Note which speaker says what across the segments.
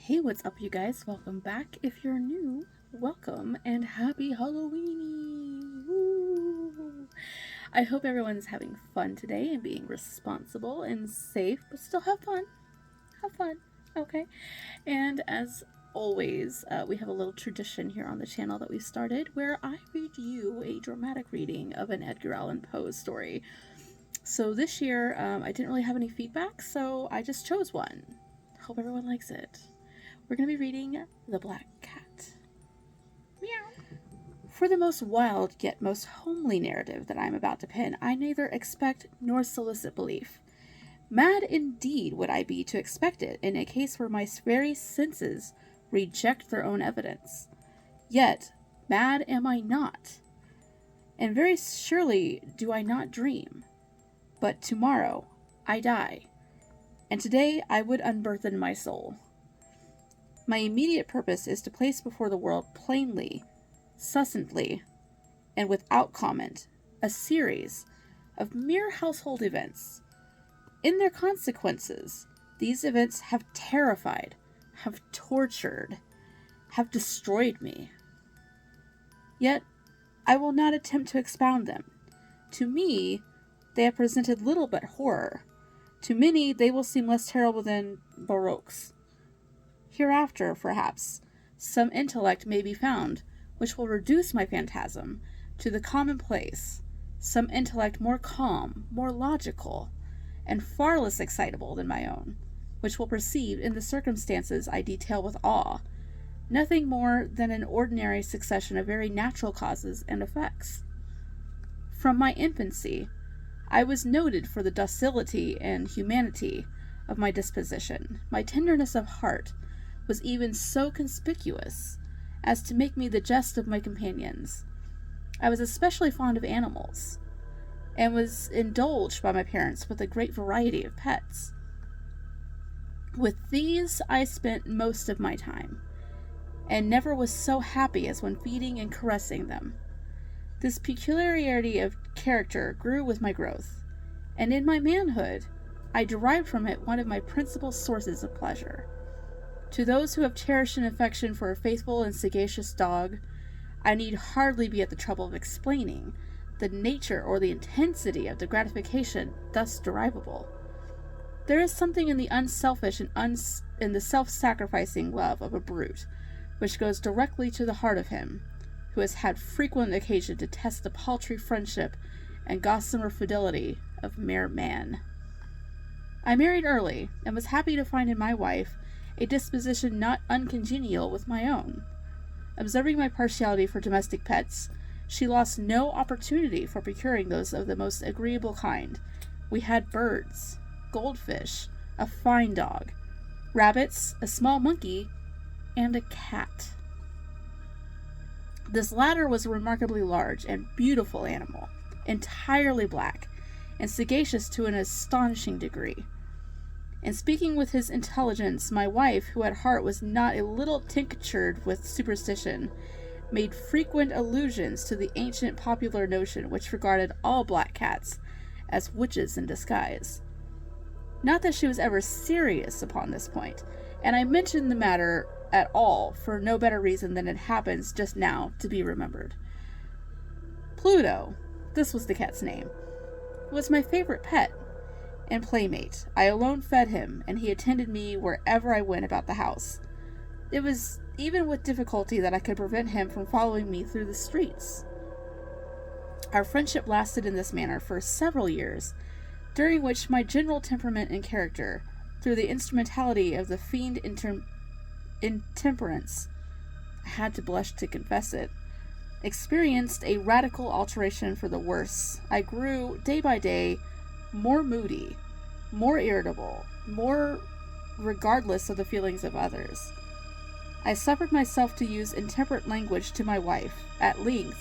Speaker 1: Hey, what's up, you guys? Welcome back. If you're new, welcome and happy Halloween! Woo! I hope everyone's having fun today and being responsible and safe, but still have fun. Have fun, okay? And as always, we have a little tradition here on the channel that we started where I read you a dramatic reading of an Edgar Allan Poe story. So this year, I didn't really have any feedback, so I just chose one. Hope everyone likes it. We're going to be reading The Black Cat. Meow. For the most wild yet most homely narrative that I am about to pen, I neither expect nor solicit belief. Mad indeed would I be to expect it in a case where my very senses reject their own evidence. Yet, mad am I not. And very surely do I not dream. But tomorrow I die, and today I would unburthen my soul. My immediate purpose is to place before the world plainly, succinctly, and without comment, a series of mere household events. In their consequences, these events have terrified, have tortured, have destroyed me. Yet, I will not attempt to expound them. To me, they have presented little but horror. To many, they will seem less terrible than baroques. Hereafter, perhaps, some intellect may be found which will reduce my phantasm to the commonplace, some intellect more calm, more logical, and far less excitable than my own, which will perceive in the circumstances I detail with awe nothing more than an ordinary succession of very natural causes and effects. From my infancy, I was noted for the docility and humanity of my disposition. My tenderness of heart was even so conspicuous as to make me the jest of my companions. I was especially fond of animals, and was indulged by my parents with a great variety of pets. With these I spent most of my time, and never was so happy as when feeding and caressing them. This peculiarity of character grew with my growth, and in my manhood I derived from it one of my principal sources of pleasure. To those who have cherished an affection for a faithful and sagacious dog, I need hardly be at the trouble of explaining the nature or the intensity of the gratification thus derivable. There is something in the unselfish and in the self-sacrificing love of a brute, which goes directly to the heart of him who has had frequent occasion to test the paltry friendship and gossamer fidelity of mere man. I married early, and was happy to find in my wife a disposition not uncongenial with my own. Observing my partiality for domestic pets, she lost no opportunity for procuring those of the most agreeable kind. We had birds, goldfish, a fine dog, rabbits, a small monkey, and a cat. This latter was a remarkably large and beautiful animal, entirely black, and sagacious to an astonishing degree. In speaking with his intelligence, my wife, who at heart was not a little tinctured with superstition, made frequent allusions to the ancient popular notion which regarded all black cats as witches in disguise. Not that she was ever serious upon this point, and I mention the matter at all for no better reason than it happens just now to be remembered. Pluto, this was the cat's name, was my favorite pet and playmate. I alone fed him, and he attended me wherever I went about the house. It was even with difficulty that I could prevent him from following me through the streets. Our friendship lasted in this manner for several years, during which my general temperament and character, through the instrumentality of the fiend intemperance, I had to blush to confess it, experienced a radical alteration for the worse. I grew, day by day, more moody, more irritable, more regardless of the feelings of others. I suffered myself to use intemperate language to my wife. At length,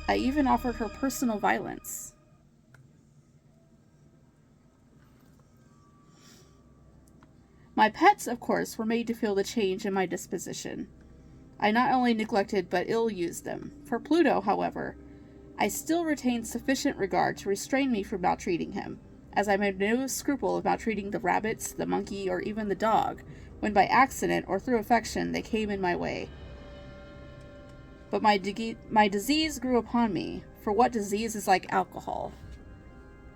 Speaker 1: I even offered her personal violence. My pets, of course, were made to feel the change in my disposition. I not only neglected but ill-used them. For Pluto, however, I still retained sufficient regard to restrain me from maltreating him, as I made no scruple of maltreating the rabbits, the monkey, or even the dog, when by accident or through affection they came in my way. But my disease grew upon me, for what disease is like alcohol?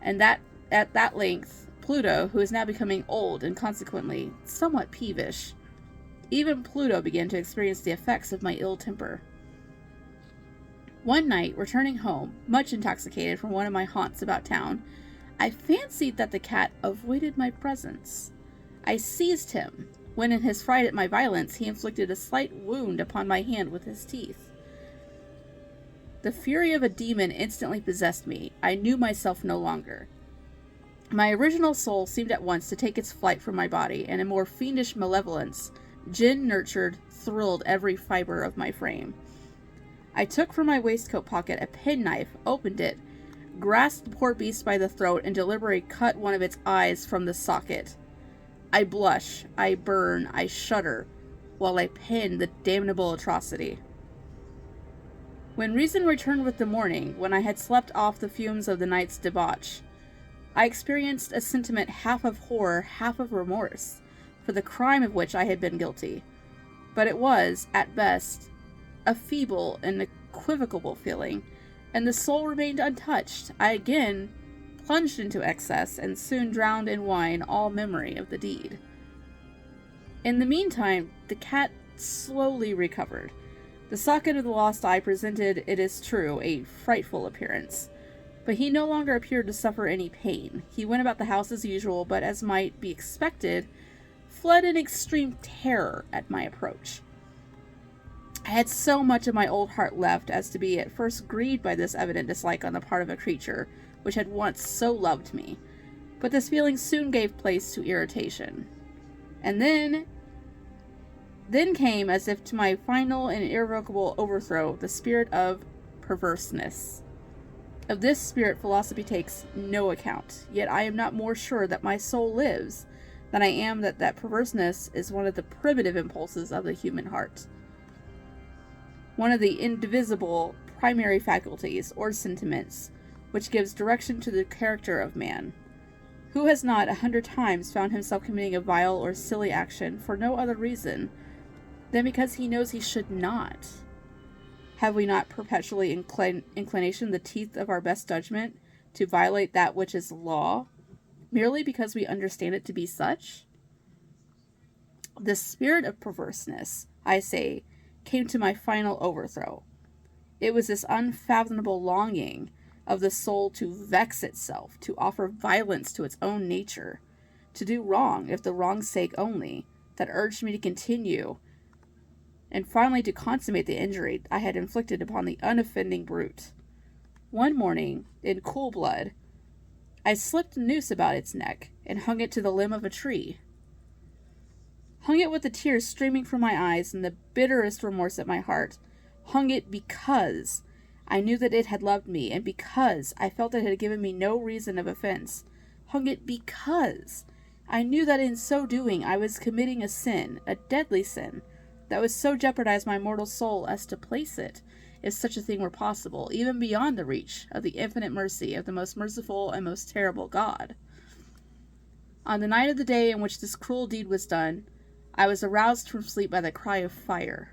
Speaker 1: And that at that length, Pluto, who is now becoming old and consequently somewhat peevish, even Pluto began to experience the effects of my ill temper. One night, returning home, much intoxicated from one of my haunts about town, I fancied that the cat avoided my presence. I seized him, when in his fright at my violence he inflicted a slight wound upon my hand with his teeth. The fury of a demon instantly possessed me. I knew myself no longer. My original soul seemed at once to take its flight from my body, and a more fiendish malevolence, gin-nurtured, thrilled every fiber of my frame. I took from my waistcoat pocket a penknife, opened it, grasped the poor beast by the throat, and deliberately cut one of its eyes from the socket. I blush, I burn, I shudder, while I pen the damnable atrocity. When reason returned with the morning, when I had slept off the fumes of the night's debauch, I experienced a sentiment half of horror, half of remorse, for the crime of which I had been guilty. But it was, at best, a feeble and equivocal feeling, and the soul remained untouched. I again plunged into excess, and soon drowned in wine all memory of the deed. In the meantime, the cat slowly recovered. The socket of the lost eye presented, it is true, a frightful appearance. But he no longer appeared to suffer any pain. He went about the house as usual, but as might be expected, fled in extreme terror at my approach. I had so much of my old heart left as to be at first grieved by this evident dislike on the part of a creature which had once so loved me, but this feeling soon gave place to irritation. And then came, as if to my final and irrevocable overthrow, the spirit of perverseness. Of this spirit philosophy takes no account, yet I am not more sure that my soul lives than I am that perverseness is one of the primitive impulses of the human heart, one of the indivisible primary faculties or sentiments which gives direction to the character of man. Who has not 100 times found himself committing a vile or silly action for no other reason than because he knows he should not? Have we not perpetually inclination, the teeth of our best judgment, to violate that which is law, merely because we understand it to be such? The spirit of perverseness, I say, came to my final overthrow. It was this unfathomable longing of the soul to vex itself, to offer violence to its own nature, to do wrong, if the wrong's sake only, that urged me to continue, and finally to consummate the injury I had inflicted upon the unoffending brute. One morning, in cool blood, I slipped a noose about its neck, and hung it to the limb of a tree. Hung it with the tears streaming from my eyes and the bitterest remorse at my heart. Hung it because I knew that it had loved me, and because I felt it had given me no reason of offense. Hung it because I knew that in so doing I was committing a sin, a deadly sin, that would so jeopardize my mortal soul as to place it, if such a thing were possible, even beyond the reach of the infinite mercy of the most merciful and most terrible God. On the night of the day in which this cruel deed was done, I was aroused from sleep by the cry of fire.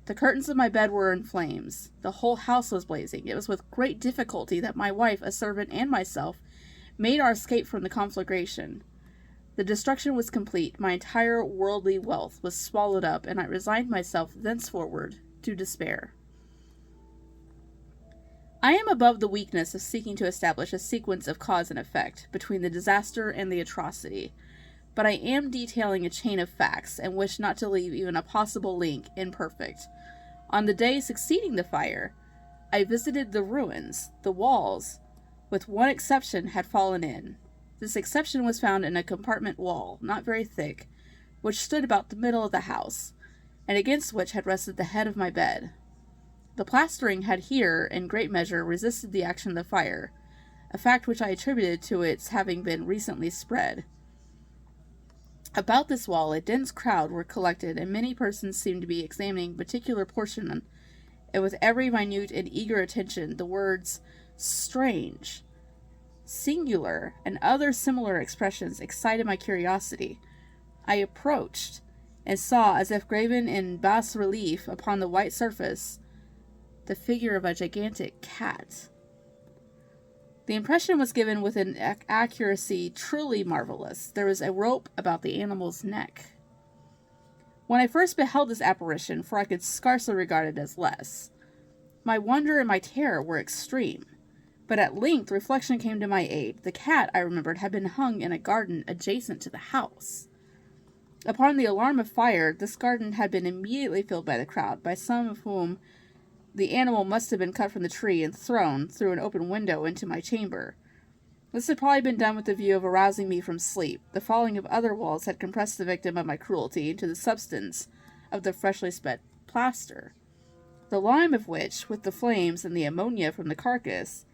Speaker 1: The curtains of my bed were in flames. The whole house was blazing. It was with great difficulty that my wife, a servant, and myself made our escape from the conflagration. The destruction was complete. My entire worldly wealth was swallowed up, and I resigned myself thenceforward to despair. I am above the weakness of seeking to establish a sequence of cause and effect between the disaster and the atrocity, but I am detailing a chain of facts, and wish not to leave even a possible link imperfect. On the day succeeding the fire, I visited the ruins. The walls, with one exception, had fallen in. This exception was found in a compartment wall, not very thick, which stood about the middle of the house, and against which had rested the head of my bed. The plastering had here, in great measure, resisted the action of the fire, a fact which I attributed to its having been recently spread. About this wall a dense crowd were collected, and many persons seemed to be examining a particular portion, and with every minute and eager attention the words "strange," "singular," and other similar expressions excited my curiosity, I approached and saw, as if graven in bas relief upon the white surface, the figure of a gigantic cat. The impression was given with an accuracy truly marvelous. There was a rope about the animal's neck. When I first beheld this apparition, for I could scarcely regard it as less, my wonder and my terror were extreme. But at length reflection came to my aid. The cat, I remembered, had been hung in a garden adjacent to the house. Upon the alarm of fire, this garden had been immediately filled by the crowd, by some of whom the animal must have been cut from the tree and thrown through an open window into my chamber. This had probably been done with the view of arousing me from sleep. The falling of other walls had compressed the victim of my cruelty into the substance of the freshly spread plaster, the lime of which, with the flames and the ammonia from the carcass,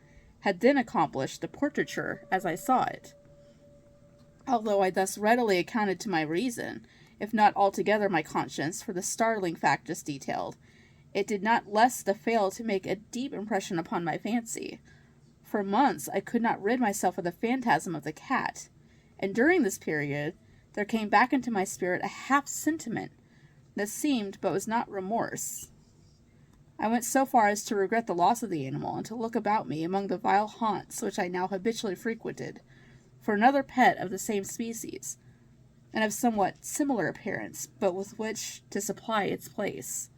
Speaker 1: had then accomplished the portraiture as I saw it. Although I thus readily accounted to my reason, if not altogether my conscience, for the startling fact just detailed, it did not less fail to make a deep impression upon my fancy. For months I could not rid myself of the phantasm of the cat, and during this period there came back into my spirit a half-sentiment that seemed but was not remorse. I went so far as to regret the loss of the animal, and to look about me among the vile haunts which I now habitually frequented, for another pet of the same species, and of somewhat similar appearance, but with which to supply its place.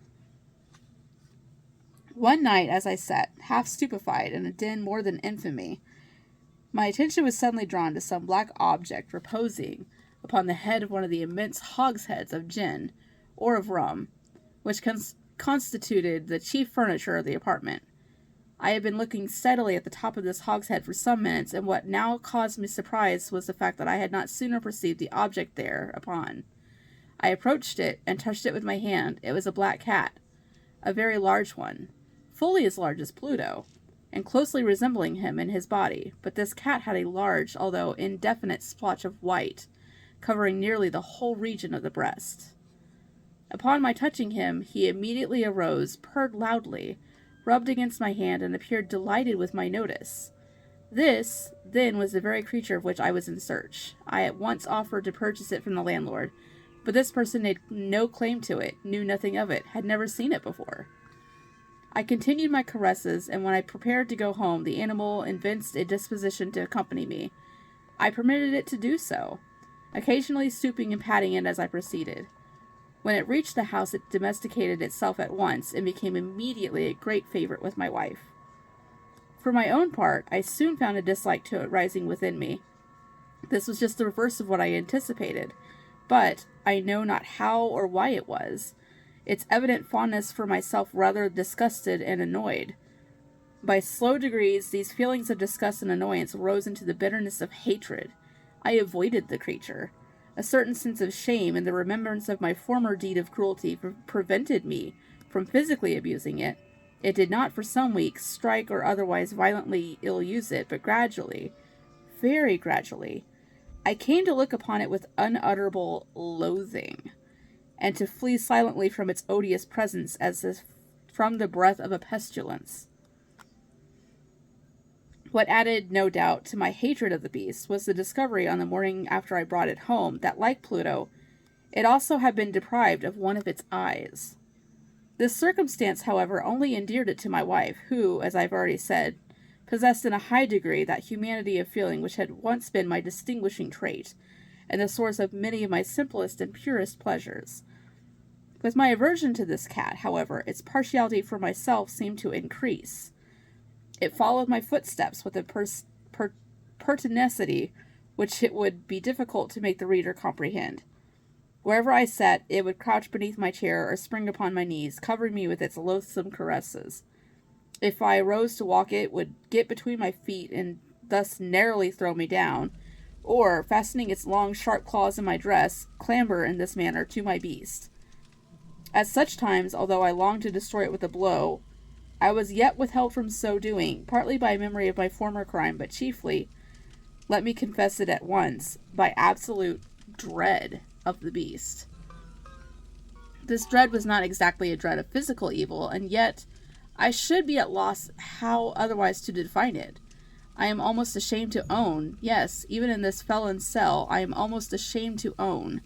Speaker 1: One night, as I sat, half stupefied in a den more than infamy, my attention was suddenly drawn to some black object reposing upon the head of one of the immense hogsheads of gin, or of rum, which constituted the chief furniture of the apartment. I had been looking steadily at the top of this hogshead for some minutes, and what now caused me surprise was the fact that I had not sooner perceived the object thereupon. I approached it, and touched it with my hand. It was a black cat, a very large one, fully as large as Pluto, and closely resembling him in his body, but this cat had a large, although indefinite, splotch of white, covering nearly the whole region of the breast. Upon my touching him, he immediately arose, purred loudly, rubbed against my hand, and appeared delighted with my notice. This, then, was the very creature of which I was in search. I at once offered to purchase it from the landlord, but this person had no claim to it, knew nothing of it, had never seen it before. I continued my caresses, and when I prepared to go home, the animal evinced a disposition to accompany me. I permitted it to do so, occasionally stooping and patting it as I proceeded. When it reached the house, it domesticated itself at once, and became immediately a great favorite with my wife. For my own part, I soon found a dislike to it rising within me. This was just the reverse of what I anticipated, but I know not how or why it was. Its evident fondness for myself rather disgusted and annoyed. By slow degrees, these feelings of disgust and annoyance rose into the bitterness of hatred. I avoided the creature. A certain sense of shame and the remembrance of my former deed of cruelty prevented me from physically abusing it. It did not for some weeks strike or otherwise violently ill-use it, but gradually, very gradually, I came to look upon it with unutterable loathing, and to flee silently from its odious presence as if from the breath of a pestilence. What added, no doubt, to my hatred of the beast was the discovery on the morning after I brought it home that, like Pluto, it also had been deprived of one of its eyes. This circumstance, however, only endeared it to my wife, who, as I have already said, possessed in a high degree that humanity of feeling which had once been my distinguishing trait, and the source of many of my simplest and purest pleasures. With my aversion to this cat, however, its partiality for myself seemed to increase. It followed my footsteps with a pertinacity which it would be difficult to make the reader comprehend. Wherever I sat, it would crouch beneath my chair or spring upon my knees, covering me with its loathsome caresses. If I arose to walk, it would get between my feet and thus narrowly throw me down, or, fastening its long, sharp claws in my dress, clamber in this manner to my beast. At such times, although I longed to destroy it with a blow, I was yet withheld from so doing, partly by memory of my former crime, but chiefly, let me confess it at once, by absolute dread of the beast. This dread was not exactly a dread of physical evil, and yet I should be at loss how otherwise to define it. I am almost ashamed to own, yes, even in this felon's cell, I am almost ashamed to own,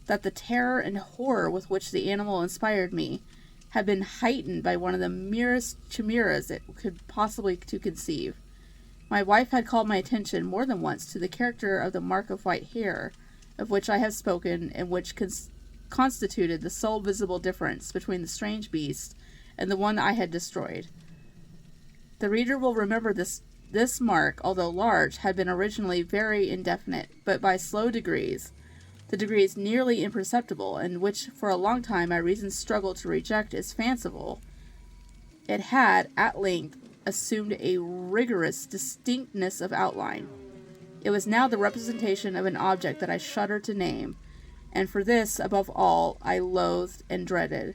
Speaker 1: that the terror and horror with which the animal inspired me had been heightened by one of the merest chimeras it could possibly to conceive. My wife had called my attention more than once to the character of the mark of white hair, of which I have spoken, and which constituted the sole visible difference between the strange beast and the one I had destroyed. The reader will remember this mark, although large, had been originally very indefinite, but by slow degrees, the degrees nearly imperceptible, and which for a long time my reason struggled to reject as fanciful, it had, at length, assumed a rigorous distinctness of outline. It was now the representation of an object that I shuddered to name, and for this, above all, I loathed and dreaded,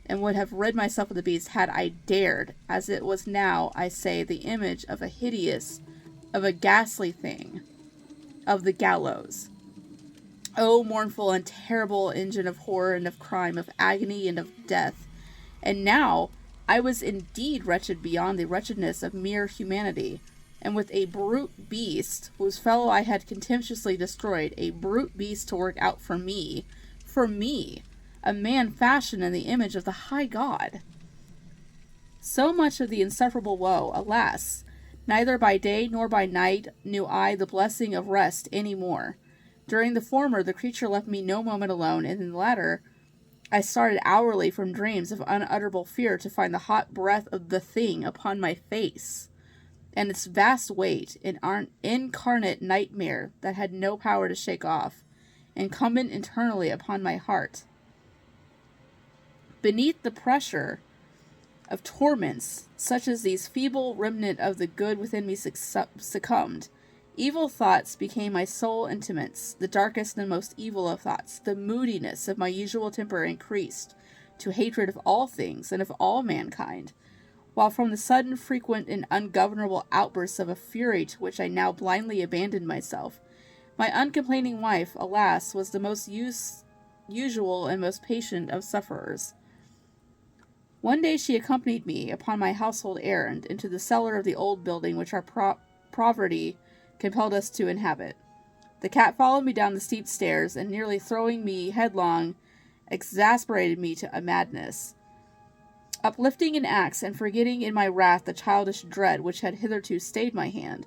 Speaker 1: and would have rid myself of the beast had I dared, as it was now, I say, the image of a ghastly thing, of the gallows. O mournful and terrible engine of horror and of crime, of agony and of death! And now I was indeed wretched beyond the wretchedness of mere humanity, and with a brute beast, whose fellow I had contemptuously destroyed, a brute beast to work out for me, a man fashioned in the image of the high God. So much of the insufferable woe, alas! Neither by day nor by night knew I the blessing of rest any more. During the former, the creature left me no moment alone, and in the latter, I started hourly from dreams of unutterable fear to find the hot breath of the thing upon my face, and its vast weight, an incarnate nightmare that had no power to shake off, incumbent internally upon my heart. Beneath the pressure of torments, such as these feeble remnant of the good within me succumbed. Evil thoughts became my sole intimates, the darkest and most evil of thoughts. The moodiness of my usual temper increased to hatred of all things and of all mankind, while from the sudden, frequent, and ungovernable outbursts of a fury to which I now blindly abandoned myself, my uncomplaining wife, alas, was the most usual and most patient of sufferers. One day she accompanied me upon my household errand into the cellar of the old building which our poverty compelled us to inhabit. The cat followed me down the steep stairs, and nearly throwing me headlong, exasperated me to a madness. Uplifting an axe, and forgetting in my wrath the childish dread which had hitherto stayed my hand,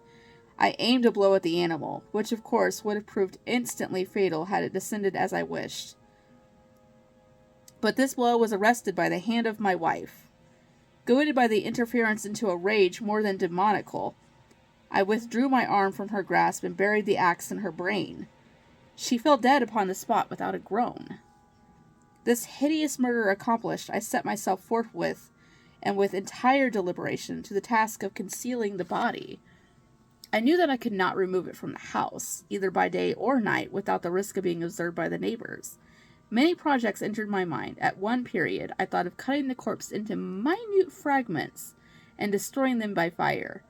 Speaker 1: I aimed a blow at the animal, which of course would have proved instantly fatal had it descended as I wished. But this blow was arrested by the hand of my wife. Goaded by the interference into a rage more than demoniacal, I withdrew my arm from her grasp and buried the axe in her brain. She fell dead upon the spot without a groan. This hideous murder accomplished, I set myself forthwith, and with entire deliberation, to the task of concealing the body. I knew that I could not remove it from the house, either by day or night, without the risk of being observed by the neighbors. Many projects entered my mind. At one period, I thought of cutting the corpse into minute fragments and destroying them by fire.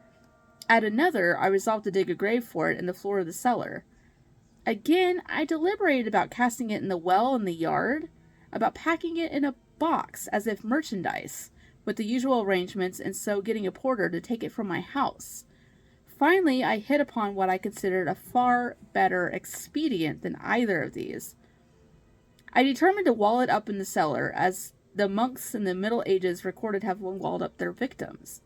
Speaker 1: At another, I resolved to dig a grave for it in the floor of the cellar. Again, I deliberated about casting it in the well in the yard, about packing it in a box as if merchandise, with the usual arrangements, and so getting a porter to take it from my house. Finally, I hit upon what I considered a far better expedient than either of these. I determined to wall it up in the cellar, as the monks in the Middle Ages recorded having walled up their victims.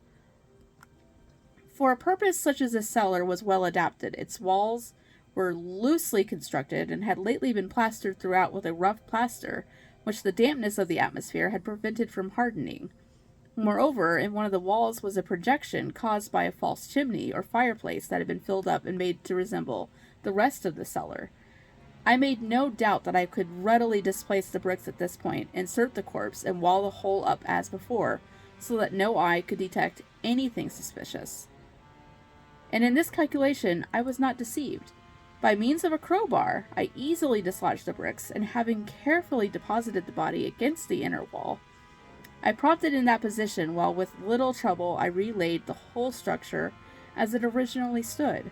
Speaker 1: For a purpose such as this cellar was well adapted. Its walls were loosely constructed, and had lately been plastered throughout with a rough plaster, which the dampness of the atmosphere had prevented from hardening. Moreover, in one of the walls was a projection caused by a false chimney or fireplace that had been filled up and made to resemble the rest of the cellar. I made no doubt that I could readily displace the bricks at this point, insert the corpse, and wall the whole up as before, so that no eye could detect anything suspicious. And in this calculation I was not deceived. By means of a crowbar, I easily dislodged the bricks, and having carefully deposited the body against the inner wall, I propped it in that position, while with little trouble I relaid the whole structure as it originally stood.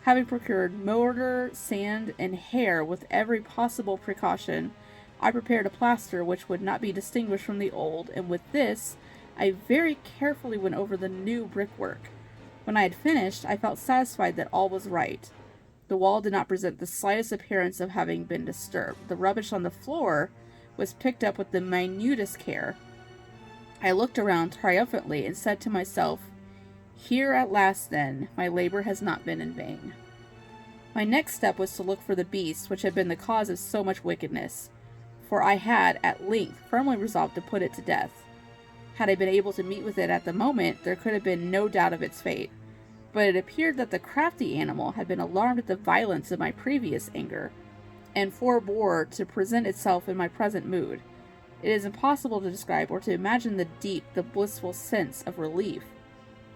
Speaker 1: Having procured mortar, sand, and hair with every possible precaution, I prepared a plaster which would not be distinguished from the old, and with this I very carefully went over the new brickwork. When I had finished, I felt satisfied that all was right. The wall did not present the slightest appearance of having been disturbed. The rubbish on the floor was picked up with the minutest care. I looked around triumphantly and said to myself, "Here at last, then, my labor has not been in vain." My next step was to look for the beast which had been the cause of so much wickedness, for I had, at length, firmly resolved to put it to death. Had I been able to meet with it at the moment, there could have been no doubt of its fate. But it appeared that the crafty animal had been alarmed at the violence of my previous anger, and forbore to present itself in my present mood. It is impossible to describe or to imagine the deep, the blissful sense of relief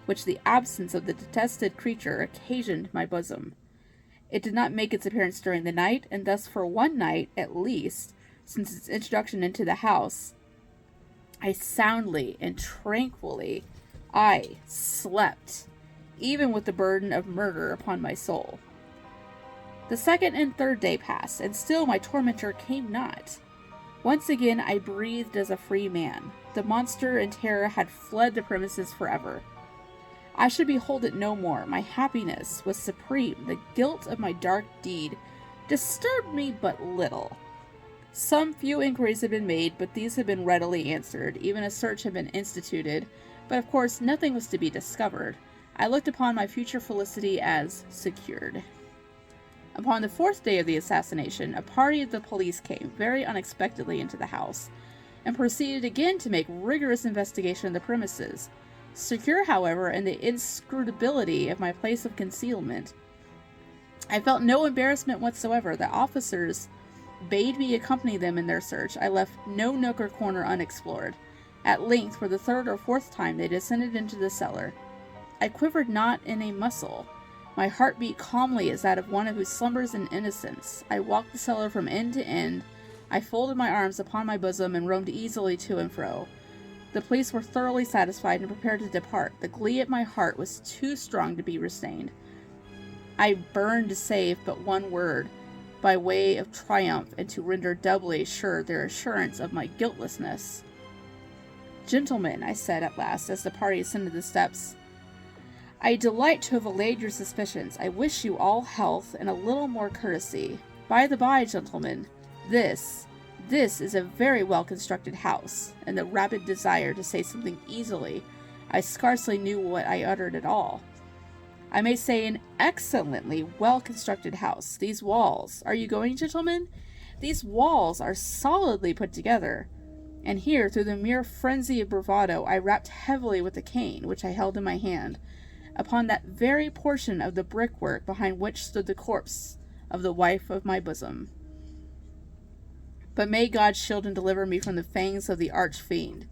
Speaker 1: which the absence of the detested creature occasioned my bosom. It did not make its appearance during the night, and thus for one night, at least, since its introduction into the house, I soundly and tranquilly, slept, even with the burden of murder upon my soul. The second and third day passed, and still my tormentor came not. Once again I breathed as a free man. The monster in terror had fled the premises forever. I should behold it no more. My happiness was supreme. The guilt of my dark deed disturbed me but little. Some few inquiries had been made, but these had been readily answered. Even a search had been instituted, but of course nothing was to be discovered. I looked upon my future felicity as secured. Upon the fourth day of the assassination, a party of the police came very unexpectedly into the house, and proceeded again to make rigorous investigation of the premises. Secure, however, in the inscrutability of my place of concealment, I felt no embarrassment whatsoever. The officers bade me accompany them in their search. I left no nook or corner unexplored. At length, for the third or fourth time, they descended into the cellar. I quivered not in a muscle. My heart beat calmly as that of one who slumbers in innocence. I walked the cellar from end to end. I folded my arms upon my bosom and roamed easily to and fro. The police were thoroughly satisfied and prepared to depart. The glee at my heart was too strong to be restrained. I burned to save but one word, by way of triumph, and to render doubly sure their assurance of my guiltlessness. "Gentlemen," I said at last, as the party ascended the steps, "I delight to have allayed your suspicions. I wish you all health and a little more courtesy. By the by, gentlemen, this is a very well-constructed house," and the rapid desire to say something easily, I scarcely knew what I uttered at all. "I may say an excellently well-constructed house. These walls— are you going, gentlemen? These walls are solidly put together." And here, through the mere frenzy of bravado, I rapped heavily with the cane, which I held in my hand, upon that very portion of the brickwork behind which stood the corpse of the wife of my bosom. But may God shield and deliver me from the fangs of the arch-fiend.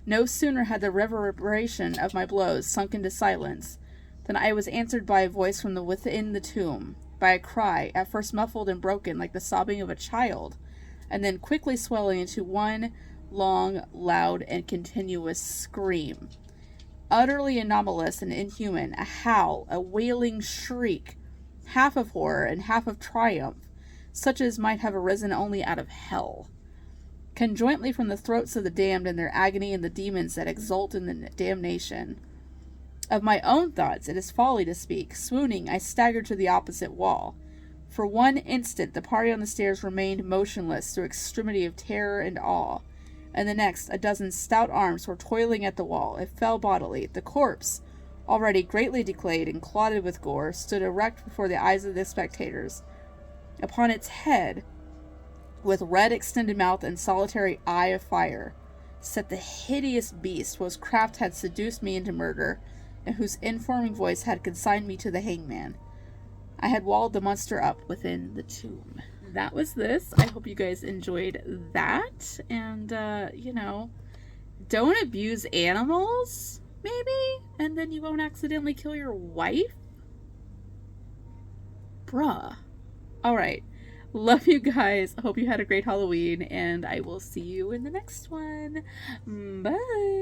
Speaker 1: No sooner had the reverberation of my blows sunk into silence than I was answered by a voice from within the tomb, by a cry, at first muffled and broken like the sobbing of a child, and then quickly swelling into one long, loud, and continuous scream. Utterly anomalous and inhuman, a howl, a wailing shriek, half of horror and half of triumph, such as might have arisen only out of hell, conjointly from the throats of the damned in their agony and the demons that exult in the damnation. Of my own thoughts it is folly to speak. Swooning, I staggered to the opposite wall. For one instant the party on the stairs remained motionless through extremity of terror and awe, and the next a dozen stout arms were toiling at the wall. It fell bodily. The corpse, already greatly decayed and clotted with gore, stood erect before the eyes of the spectators. Upon its head, with red extended mouth and solitary eye of fire, sat the hideous beast whose craft had seduced me into murder, and whose informing voice had consigned me to the hangman. I had walled the monster up within the tomb. That was this. I hope you guys enjoyed that. And, don't abuse animals, maybe? And then you won't accidentally kill your wife? Bruh. Alright. Love you guys. Hope you had a great Halloween, and I will see you in the next one. Bye!